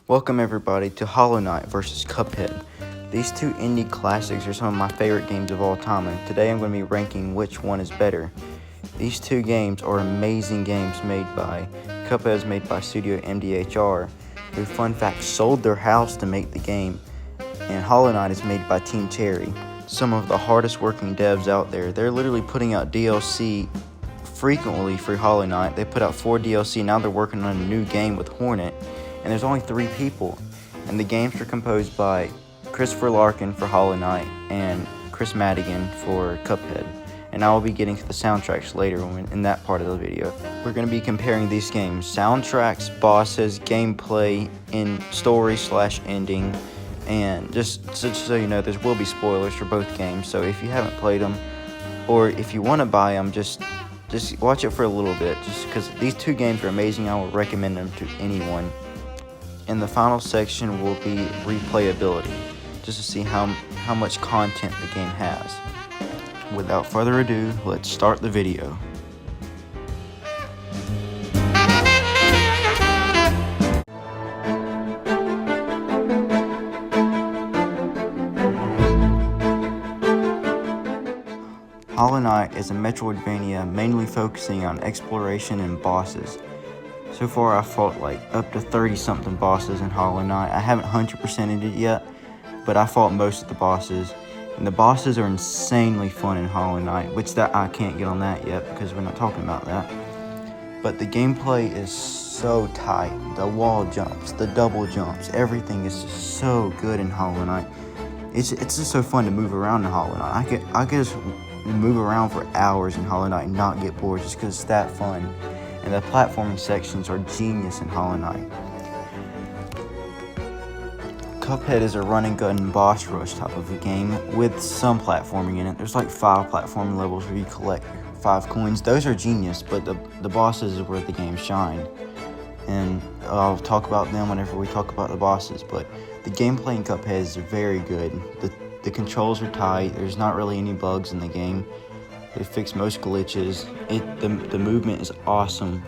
Welcome everybody to Hollow Knight vs. Cuphead. These two indie classics are some of my favorite games of all time, and today I'm going to be ranking which one is better. These two games are amazing games made by Cuphead is made by Studio MDHR, who, fun fact, sold their house to make the game, and Hollow Knight is made by Team Cherry, some of the hardest working devs out there. They're literally putting out DLC frequently for Hollow Knight. They put out 4 DLC, now they're working on a new game with Hornet, and there's only 3 people, and the games are composed by Christopher Larkin for Hollow Knight and Chris Madigan for Cuphead, and I will be getting to the soundtracks later in that part of the video. We're going to be comparing these games, soundtracks, bosses, gameplay, in story/ending, and just so you know, there will be spoilers for both games, so if you haven't played them, or if you want to buy them, just watch it for a little bit, just because these two games are amazing. I would recommend them to anyone. In the final section will be replayability, just to see how much content the game has. Without further ado, let's start the video. Hollow Knight is a Metroidvania mainly focusing on exploration and bosses. So far I've fought like up to 30 something bosses in Hollow Knight. I haven't 100%ed it yet, but I fought most of the bosses. And the bosses are insanely fun in Hollow Knight, which that I can't get on that yet because we're not talking about that. But the gameplay is so tight. The wall jumps, the double jumps, everything is just so good in Hollow Knight. It's just so fun to move around in Hollow Knight. I could just move around for hours in Hollow Knight and not get bored just because it's that fun. And the platforming sections are genius in Hollow Knight. Cuphead is a run and gun boss rush type of a game with some platforming in it. There's like 5 platforming levels where you collect 5 coins. Those are genius, but the bosses is where the game shine. And I'll talk about them whenever we talk about the bosses, but the gameplay in Cuphead is very good. The controls are tight. There's not really any bugs in the game. They fix most glitches. The movement is awesome.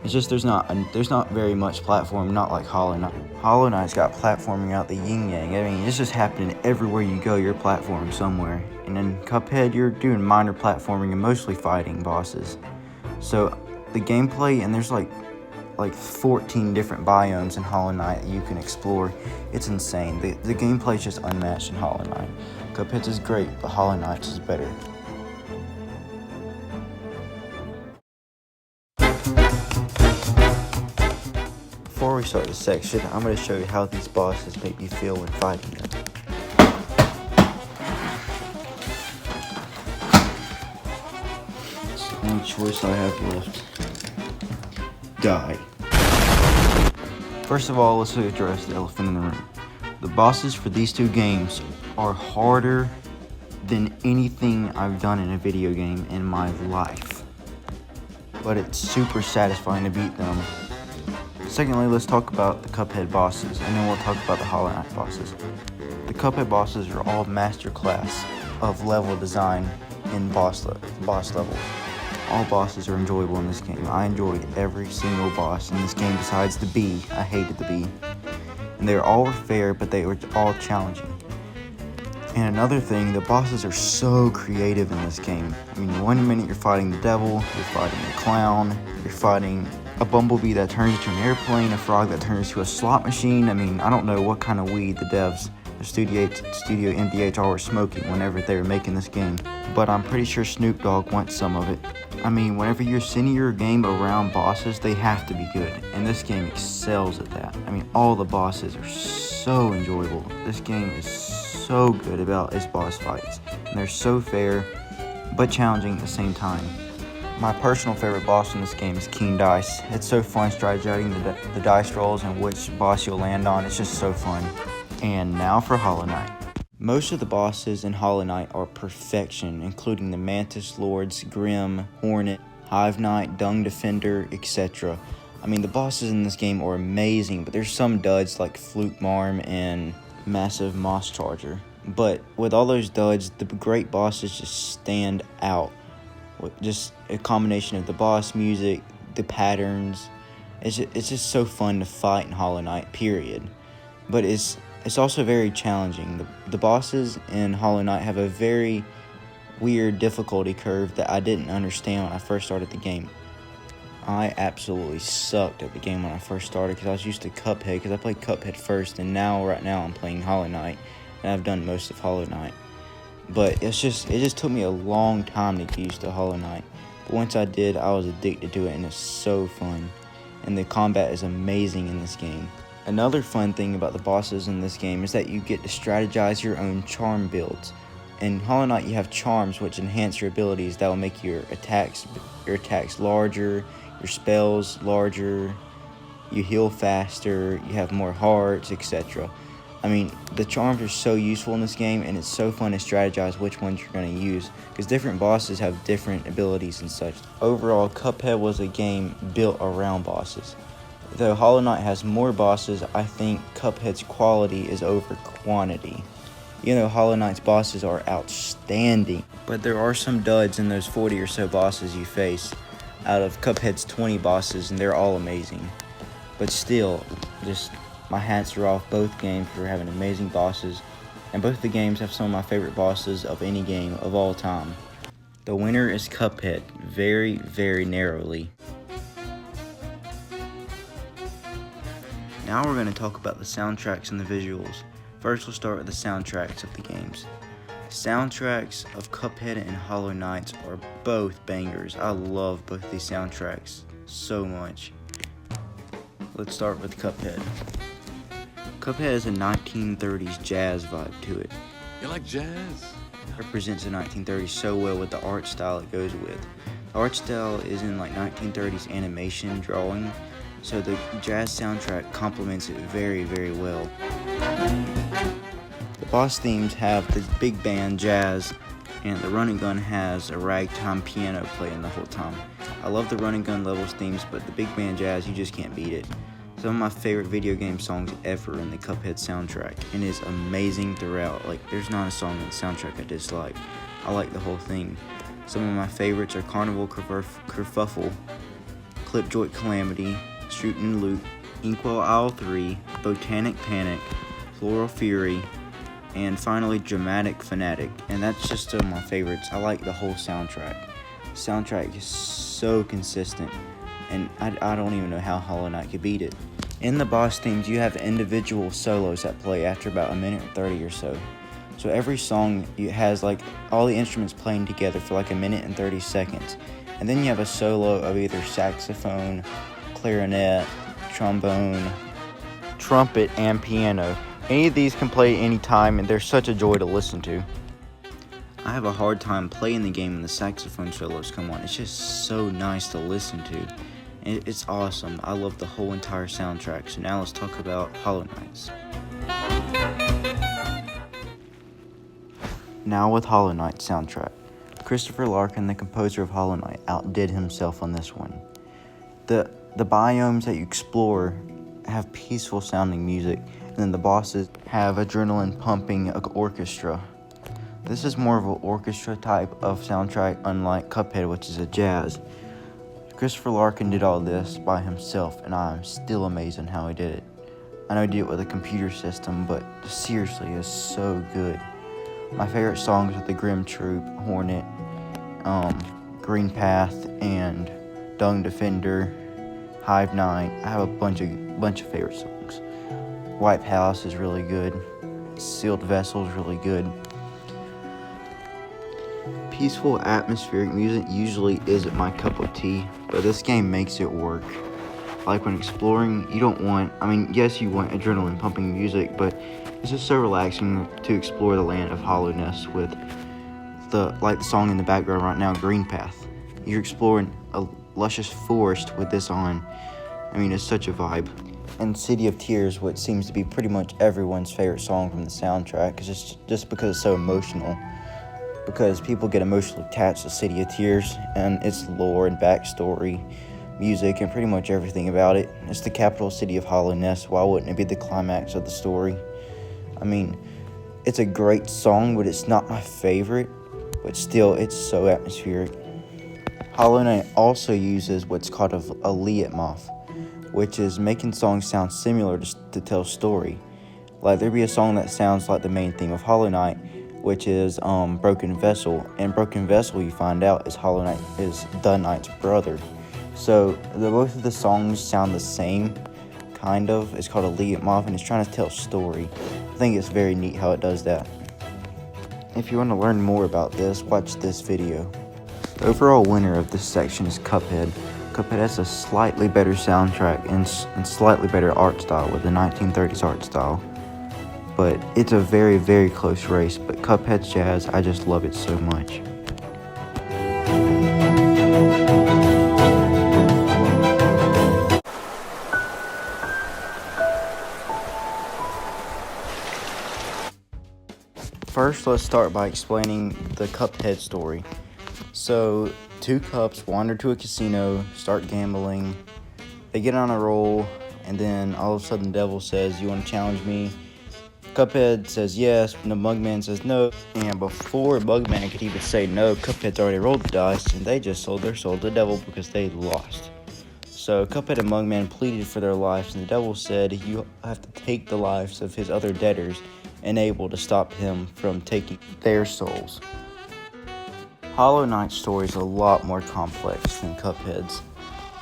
It's just there's not very much platform, not like Hollow Knight. Hollow Knight's got platforming out the yin yang. I mean, it's just happening everywhere you go. You're platforming somewhere. And in Cuphead, you're doing minor platforming and mostly fighting bosses. So the gameplay, and there's like 14 different biomes in Hollow Knight that you can explore. It's insane. The gameplay is just unmatched in Hollow Knight. Cuphead is great, but Hollow Knight is better. Before we start this section, I'm going to show you how these bosses make me feel when fighting them. It's the only choice I have left. Die. First of all, let's address the elephant in the room. The bosses for these two games are harder than anything I've done in a video game in my life. But it's super satisfying to beat them. Secondly, let's talk about the Cuphead bosses, and then we'll talk about the Hollow Knight bosses. The Cuphead bosses are all masterclass of level design in boss level. All bosses are enjoyable in this game. I enjoyed every single boss in this game besides the bee. I hated the bee. And they were all fair, but they were all challenging. And another thing, the bosses are so creative in this game. I mean, one minute you're fighting the devil, you're fighting a clown, you're fighting a bumblebee that turns into an airplane, a frog that turns into a slot machine. I mean, I don't know what kind of weed the devs, the Studio MDHR were smoking whenever they were making this game, but I'm pretty sure Snoop Dogg wants some of it. I mean, whenever you're sending your game around bosses, they have to be good, and this game excels at that. I mean, all the bosses are so enjoyable. This game is so good about its boss fights, and they're so fair, but challenging at the same time. My personal favorite boss in this game is King Dice. It's so fun strategizing the dice rolls and which boss you'll land on. It's just so fun. And now for Hollow Knight. Most of the bosses in Hollow Knight are perfection, including the Mantis Lords, Grim, Hornet, Hive Knight, Dung Defender, etc. I mean, the bosses in this game are amazing, but there's some duds like Fluke Marm and Massive Moss Charger. But with all those duds, the great bosses just stand out. Just a combination of the boss music, the patterns. It's just so fun to fight in Hollow Knight, period. but it's also very challenging. The bosses in Hollow Knight have a very weird difficulty curve that I didn't understand when I first started the game. I absolutely sucked at the game when I first started because I was used to Cuphead, because I played Cuphead first, and right now I'm playing Hollow Knight, and I've done most of Hollow Knight. But it just took me a long time to get used to Hollow Knight. But once I did, I was addicted to it, and it's so fun. And the combat is amazing in this game. Another fun thing about the bosses in this game is that you get to strategize your own charm builds. In Hollow Knight, you have charms which enhance your abilities that will make your attacks larger, your spells larger, you heal faster, you have more hearts, etc. I mean, the charms are so useful in this game, and it's so fun to strategize which ones you're going to use, because different bosses have different abilities and such. Overall, Cuphead was a game built around bosses. Though Hollow Knight has more bosses, I think Cuphead's quality is over quantity. You know, Hollow Knight's bosses are outstanding, but there are some duds in those 40 or so bosses you face out of Cuphead's 20 bosses, and they're all amazing. But still, just my hats are off both games for having amazing bosses, and both the games have some of my favorite bosses of any game of all time. The winner is Cuphead, very, very narrowly. Now we're going to talk about the soundtracks and the visuals. First, we'll start with the soundtracks of the games. Soundtracks of Cuphead and Hollow Knight are both bangers. I love both these soundtracks so much. Let's start with Cuphead. Cuphead has a 1930s jazz vibe to it. You like jazz? It represents the 1930s so well with the art style it goes with. The art style is in like 1930s animation drawing, so the jazz soundtrack complements it very, very well. The boss themes have the big band jazz, and the run and gun has a ragtime piano playing the whole time. I love the run and gun levels themes, but the big band jazz, you just can't beat it. Some of my favorite video game songs ever in the Cuphead soundtrack, and it's amazing throughout. Like, there's not a song in the soundtrack I dislike. I like the whole thing. Some of my favorites are Carnival Kerfuffle, Clip Joint Calamity, Shootin' Loop, Inkwell Isle 3, Botanic Panic, Floral Fury, and finally Dramatic Fanatic. And that's just some of my favorites. I like the whole soundtrack. The soundtrack is so consistent, and I don't even know how Hollow Knight could beat it. In the boss themes, you have individual solos that play after about a minute or 30 or so. So every song has like all the instruments playing together for like a minute and 30 seconds. And then you have a solo of either saxophone, clarinet, trombone, trumpet, and piano. Any of these can play anytime, and they're such a joy to listen to. I have a hard time playing the game when the saxophone solos come on. It's just so nice to listen to. It's awesome. I love the whole entire soundtrack. So now let's talk about Hollow Knights. Now with Hollow Knight soundtrack. Christopher Larkin, the composer of Hollow Knight, outdid himself on this one. The biomes that you explore have peaceful sounding music, and then the bosses have adrenaline pumping orchestra. This is more of an orchestra type of soundtrack, unlike Cuphead, which is a jazz. Christopher Larkin did all this by himself, and I'm still amazed on how he did it. I know he did it with a computer system, but seriously, it's so good. My favorite songs are The Grim Troop, Hornet, Green Path, and Dung Defender, Hive Night. I have a bunch of favorite songs. White Palace is really good. Sealed Vessel is really good. Peaceful, atmospheric music usually isn't my cup of tea, but this game makes it work. Like when exploring, you don't want, yes, you want adrenaline pumping music, but it's just so relaxing to explore the land of hollowness with the song in the background right now, Green Path. You're exploring a luscious forest with this on. It's such a vibe. And City of Tears, which seems to be pretty much everyone's favorite song from the soundtrack, is just because it's so emotional. Because people get emotionally attached to City of Tears and its lore and backstory, music, and pretty much everything about it. It's the capital city of hollowness. Why wouldn't it be the climax of the story? It's a great song, but it's not my favorite. But still, it's so atmospheric. Hollow Knight also uses what's called a leitmotif, which is making songs sound similar to tell story. Like there'd be a song that sounds like the main theme of Hollow Knight, which is Broken Vessel. And Broken Vessel, you find out, is the Knight's brother. So both of the songs sound the same, kind of. It's called a leitmotif, and it's trying to tell a story. I think it's very neat how it does that. If you want to learn more about this, watch this video. The overall winner of this section is Cuphead. Cuphead has a slightly better soundtrack and slightly better art style with the 1930s art style. But it's a very, very close race. But Cuphead's jazz, I just love it so much. First, let's start by explaining the Cuphead story. So, two cups wander to a casino, start gambling. They get on a roll, and then all of a sudden the devil says, "You want to challenge me?" Cuphead says yes, and the Mugman says no. And before Mugman could even say no, Cuphead's already rolled the dice, and they just sold their soul to the devil because they lost. So Cuphead and Mugman pleaded for their lives, and the devil said you have to take the lives of his other debtors and able to stop him from taking their souls. Hollow Knight's story is a lot more complex than Cuphead's.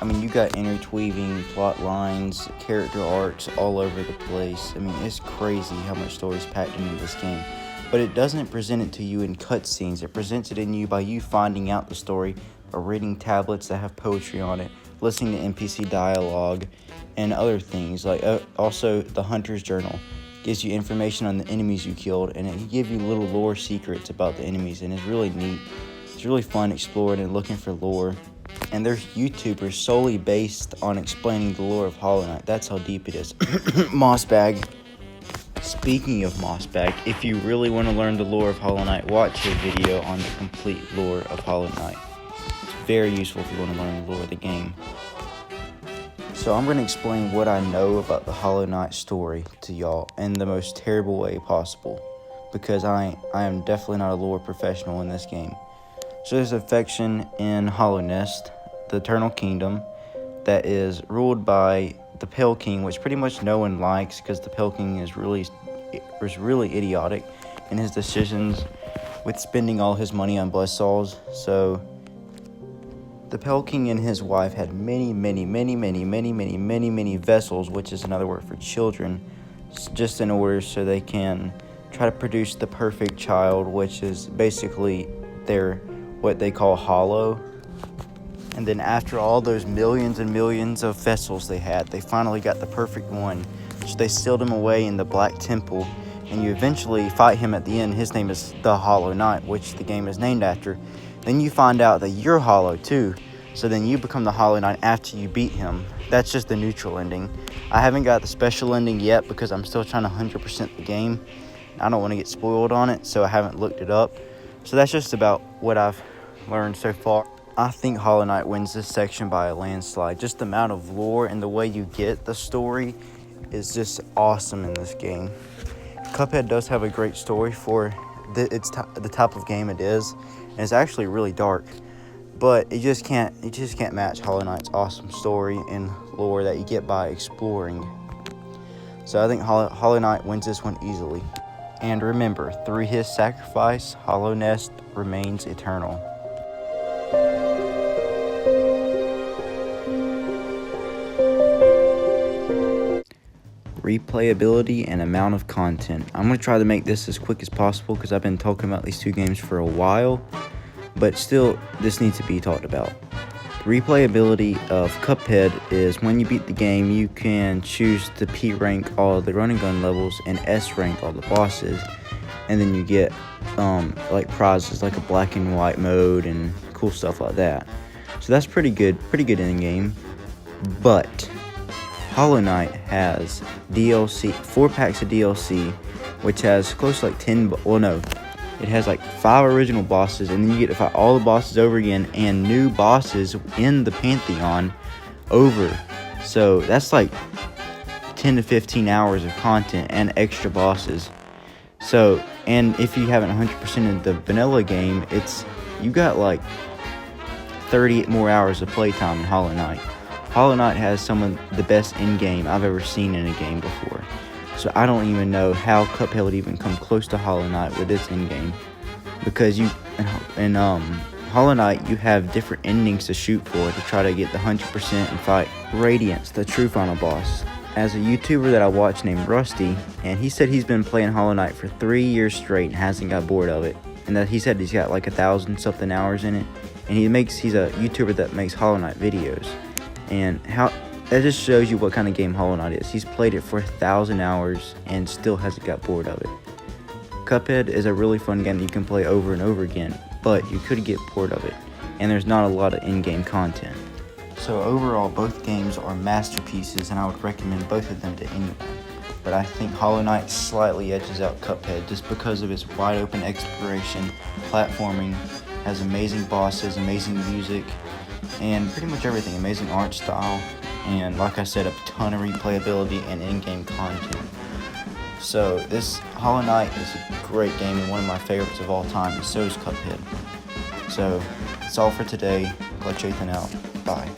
I mean, you got interweaving plot lines, character arcs all over the place. I mean, it's crazy how much story is packed into this game. But it doesn't present it to you in cutscenes. It presents it in you by you finding out the story, or reading tablets that have poetry on it, listening to NPC dialogue, and other things. Like also the Hunter's Journal gives you information on the enemies you killed, and it gives you little lore secrets about the enemies, and it's really neat. It's really fun exploring and looking for lore. And there's YouTubers solely based on explaining the lore of Hollow Knight. That's how deep it is. Mossbag. Speaking of Mossbag, if you really want to learn the lore of Hollow Knight, watch a video on the complete lore of Hollow Knight. It's very useful if you want to learn the lore of the game. So I'm going to explain what I know about the Hollow Knight story to y'all in the most terrible way possible, because I am definitely not a lore professional in this game. So there's a faction in Hollow Nest, the Eternal Kingdom, that is ruled by the Pale King, which pretty much no one likes because the Pale King is really idiotic in his decisions with spending all his money on blessed souls. So the Pale King and his wife had many vessels, which is another word for children, just in order so they can try to produce the perfect child, which is basically what they call hollow. And then after all those millions and millions of vessels they had, they finally got the perfect one. So they sealed him away in the Black Temple, and you eventually fight him at the end. His name is the Hollow Knight, which the game is named after. Then you find out that you're hollow too, so then you become the Hollow Knight after you beat him. That's just the neutral ending. I haven't got the special ending yet because I'm still trying to 100% the game. I don't want to get spoiled on it, so I haven't looked it up. So that's just about what I've learned so far. I think Hollow Knight wins this section by a landslide. Just the amount of lore and the way you get the story is just awesome in this game. Cuphead does have a great story for the type of game it is, and it's actually really dark. But it just can't match Hollow Knight's awesome story and lore that you get by exploring. So I think Hollow Knight wins this one easily. And remember, through his sacrifice, Hollow Nest remains eternal. Replayability and amount of content. I'm going to try to make this as quick as possible because I've been talking about these two games for a while, but still, this needs to be talked about. Replayability of Cuphead is when you beat the game, you can choose to P rank all the run and gun levels and S rank all the bosses, and then you get like prizes like a black and white mode and cool stuff like that. So that's pretty good in the game. But Hollow Knight has DLC, 4 packs of DLC, which has close to like 10, it has like 5 original bosses, and then you get to fight all the bosses over again and new bosses in the Pantheon over. So that's like 10 to 15 hours of content and extra bosses. So, and if you haven't 100% of the vanilla game, you got like 30 more hours of playtime in Hollow Knight. Hollow Knight has some of the best in-game I've ever seen in a game before. So I don't even know how Cuphead would even come close to Hollow Knight with its endgame, because in Hollow Knight you have different endings to shoot for to try to get the 100% and fight Radiance, the true final boss. As a YouTuber that I watch named Rusty, and he said he's been playing Hollow Knight for 3 years straight and hasn't got bored of it, and that he said he's got like 1,000 something hours in it, and he's a YouTuber that makes Hollow Knight videos, and that just shows you what kind of game Hollow Knight is. He's played it for 1,000 hours and still hasn't got bored of it. Cuphead is a really fun game that you can play over and over again, but you could get bored of it, and there's not a lot of in-game content. So overall, both games are masterpieces, and I would recommend both of them to anyone. But I think Hollow Knight slightly edges out Cuphead just because of its wide open exploration, platforming, has amazing bosses, amazing music, and pretty much everything, amazing art style, and like I said, a ton of replayability and in-game content. So this Hollow Knight is a great game and one of my favorites of all time, and so is Cuphead. So that's all for today. Clutchathan out. Bye.